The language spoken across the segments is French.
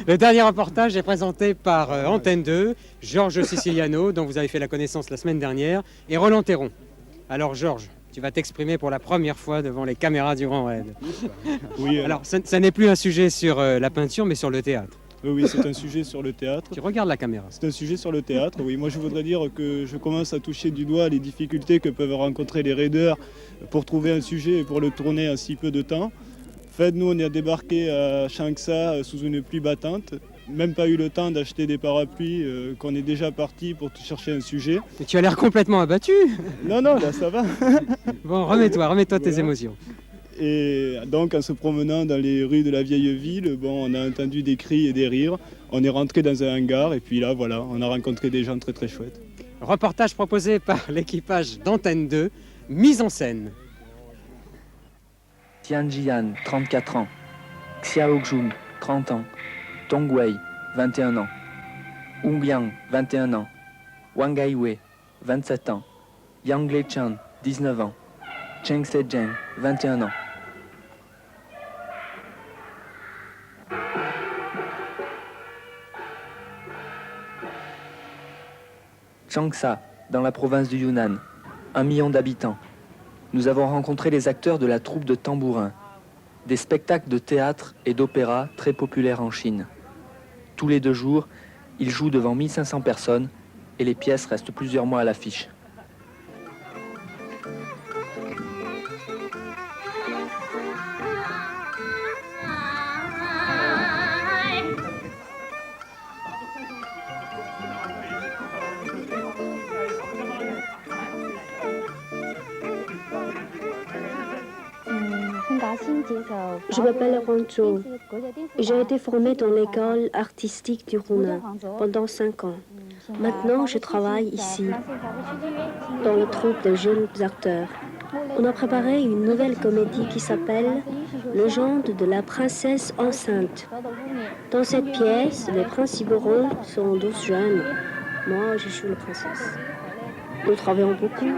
Le dernier reportage est présenté par Antenne 2, Georges Siciliano, dont vous avez fait la connaissance la semaine dernière, et Roland Théron. Alors Georges, tu vas t'exprimer pour la première fois devant les caméras du Grand Raid. Oui, Alors, ça n'est plus un sujet sur la peinture, mais sur le théâtre. oui, c'est un sujet sur le théâtre. Tu regardes la caméra. C'est un sujet sur le théâtre, oui. Moi, je voudrais dire que je commence à toucher du doigt les difficultés que peuvent rencontrer les raideurs pour trouver un sujet et pour le tourner en si peu de temps. En fait, nous, on est débarqué à Changsha sous une pluie battante. Même pas eu le temps d'acheter des parapluies, qu'on est déjà parti pour chercher un sujet. Mais tu as l'air complètement abattu. Non, là, ça va. Bon, remets-toi tes Voilà. émotions. Et donc, en se promenant dans les rues de la vieille ville, on a entendu des cris et des rires. On est rentré dans un hangar et puis là, voilà, on a rencontré des gens très très chouettes. Reportage proposé par l'équipage d'Antenne 2, mise en scène. Tian Jian, 34 ans. Xiao Jun, 30 ans. Tong Wei, 21 ans. Ung Yang, 21 ans. Wang Gaiwei, 27 ans. Yang Lechan, 19 ans. Cheng Sezheng, 21 ans. Changsha, dans la province du Yunnan, 1 million d'habitants. Nous avons rencontré les acteurs de la troupe de tambourins, des spectacles de théâtre et d'opéra très populaires en Chine. Tous les 2 jours, ils jouent devant 1500 personnes et les pièces restent plusieurs mois à l'affiche. Je m'appelle Rong Zhou. J'ai été formée dans l'école artistique du Hunan pendant 5 ans. Maintenant, je travaille ici, dans le troupe de jeunes acteurs. On a préparé une nouvelle comédie qui s'appelle « Légende de la princesse enceinte ». Dans cette pièce, les principaux rôles sont 12 jeunes. Moi, je joue la princesse. Nous travaillons beaucoup.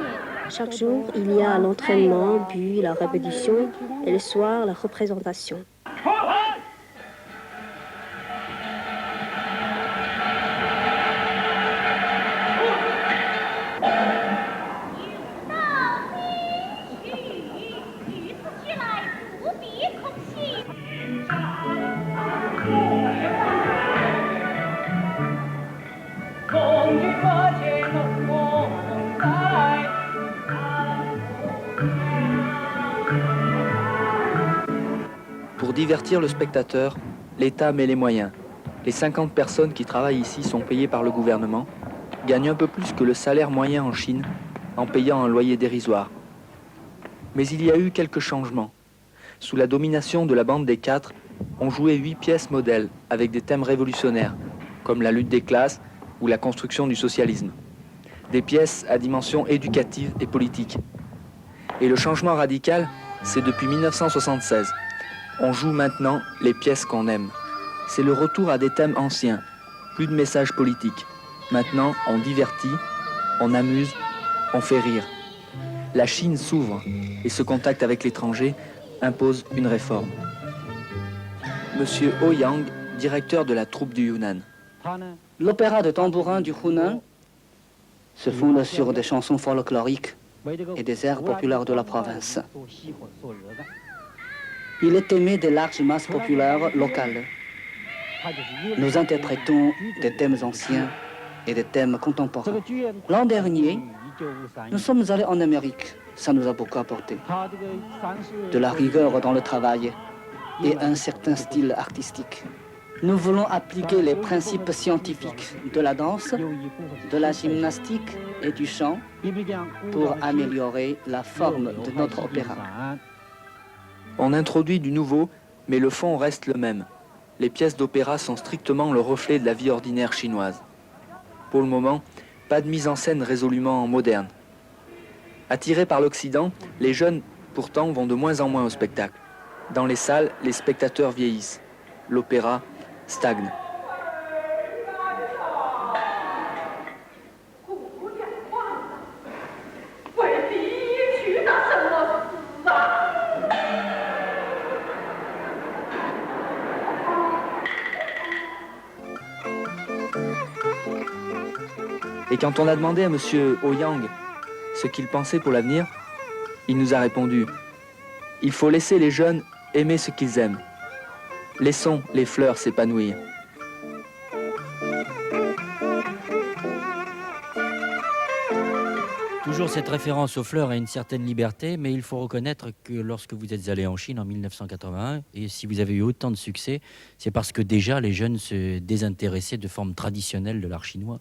Chaque jour, il y a l'entraînement, puis la répétition, et le soir, la représentation. Pour divertir le spectateur, l'État met les moyens. Les 50 personnes qui travaillent ici sont payées par le gouvernement, gagnent un peu plus que le salaire moyen en Chine, en payant un loyer dérisoire. Mais il y a eu quelques changements. Sous la domination de la bande des 4, on jouait 8 pièces modèles avec des thèmes révolutionnaires, comme la lutte des classes ou la construction du socialisme. Des pièces à dimension éducative et politique. Et le changement radical, c'est depuis 1976. On joue maintenant les pièces qu'on aime. C'est le retour à des thèmes anciens, plus de messages politiques. Maintenant, on divertit, on amuse, on fait rire. La Chine s'ouvre et ce contact avec l'étranger impose une réforme. Monsieur Ho Yang, directeur de la troupe du Yunnan. L'opéra de tambourin du Hunan se fonde sur des chansons folkloriques et des airs populaires de la province. Il est aimé des larges masses populaires locales. Nous interprétons des thèmes anciens et des thèmes contemporains. L'an dernier, nous sommes allés en Amérique. Ça nous a beaucoup apporté. De la rigueur dans le travail et un certain style artistique. Nous voulons appliquer les principes scientifiques de la danse, de la gymnastique et du chant pour améliorer la forme de notre opéra. On introduit du nouveau, mais le fond reste le même. Les pièces d'opéra sont strictement le reflet de la vie ordinaire chinoise. Pour le moment, pas de mise en scène résolument moderne. Attirés par l'Occident, les jeunes, pourtant, vont de moins en moins au spectacle. Dans les salles, les spectateurs vieillissent. L'opéra stagne. Et quand on a demandé à monsieur Ouyang ce qu'il pensait pour l'avenir, il nous a répondu « Il faut laisser les jeunes aimer ce qu'ils aiment. Laissons les fleurs s'épanouir. » Toujours cette référence aux fleurs et une certaine liberté, mais il faut reconnaître que lorsque vous êtes allé en Chine en 1981, et si vous avez eu autant de succès, c'est parce que déjà les jeunes se désintéressaient de formes traditionnelles de l'art chinois.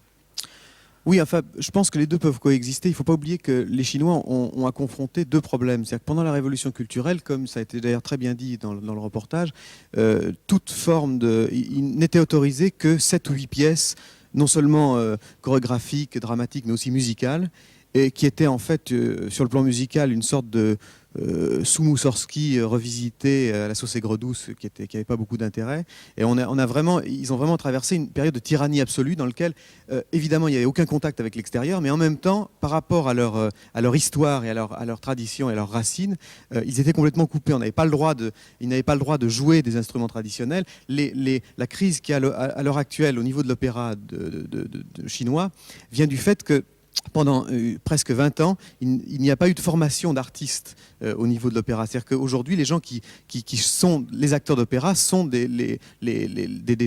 Oui, enfin, je pense que les deux peuvent coexister. Il ne faut pas oublier que les Chinois ont à confronter deux problèmes. C'est-à-dire que pendant la révolution culturelle, comme ça a été d'ailleurs très bien dit dans le reportage, toute forme il n'était autorisé que 7 ou 8 pièces, non seulement chorégraphiques, dramatiques, mais aussi musicales, et qui était en fait, sur le plan musical, une sorte de Sous-Moussorski revisité à la sauce aigre douce, qui avait pas beaucoup d'intérêt. Et ils ont vraiment traversé une période de tyrannie absolue dans laquelle, évidemment, il n'y avait aucun contact avec l'extérieur, mais en même temps, par rapport à leur histoire et à leur tradition et à leurs racines, ils étaient complètement coupés. Ils n'avaient pas le droit de jouer des instruments traditionnels. La crise qu'il y a à l'heure actuelle au niveau de l'opéra de chinois vient du fait que pendant presque 20 ans, il n'y a pas eu de formation d'artistes au niveau de l'opéra. C'est-à-dire qu'aujourd'hui, les gens qui sont les acteurs d'opéra sont des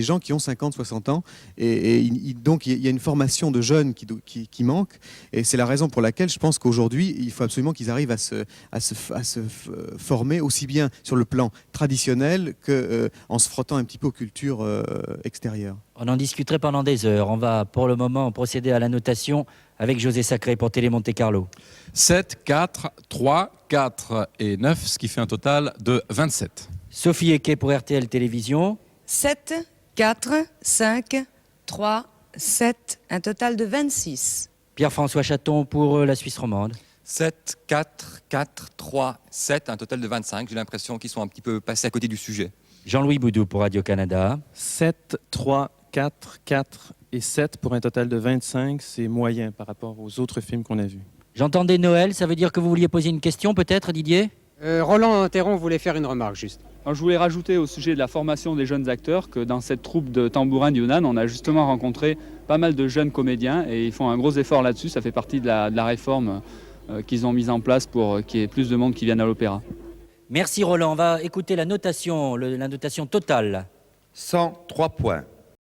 gens qui ont 50, 60 ans. Donc, il y a une formation de jeunes qui manque. Et c'est la raison pour laquelle je pense qu'aujourd'hui, il faut absolument qu'ils arrivent à se former aussi bien sur le plan traditionnel qu'en se frottant un petit peu aux cultures extérieures. On en discuterait pendant des heures. On va pour le moment procéder à la notation avec José Sacré pour Télé Monte Carlo. 7, 4, 3, 4 et 9, ce qui fait un total de 27. Sophie Eke pour RTL Télévision. 7, 4, 5, 3, 7, un total de 26. Pierre-François Chaton pour la Suisse romande. 7, 4, 4, 3, 7, un total de 25. J'ai l'impression qu'ils sont un petit peu passés à côté du sujet. Jean-Louis Boudou pour Radio-Canada. 7, 3, 4, 4 et 7 pour un total de 25. C'est moyen par rapport aux autres films qu'on a vus. J'entendais Noël, ça veut dire que vous vouliez poser une question peut-être, Didier ? Roland Théron voulait faire une remarque juste. Alors, je voulais rajouter au sujet de la formation des jeunes acteurs que dans cette troupe de tambourin de Yunnan, on a justement rencontré pas mal de jeunes comédiens et ils font un gros effort là-dessus. Ça fait partie de la réforme qu'ils ont mise en place pour qu'il y ait plus de monde qui vienne à l'opéra. Merci Roland, on va écouter la notation totale. 103 points.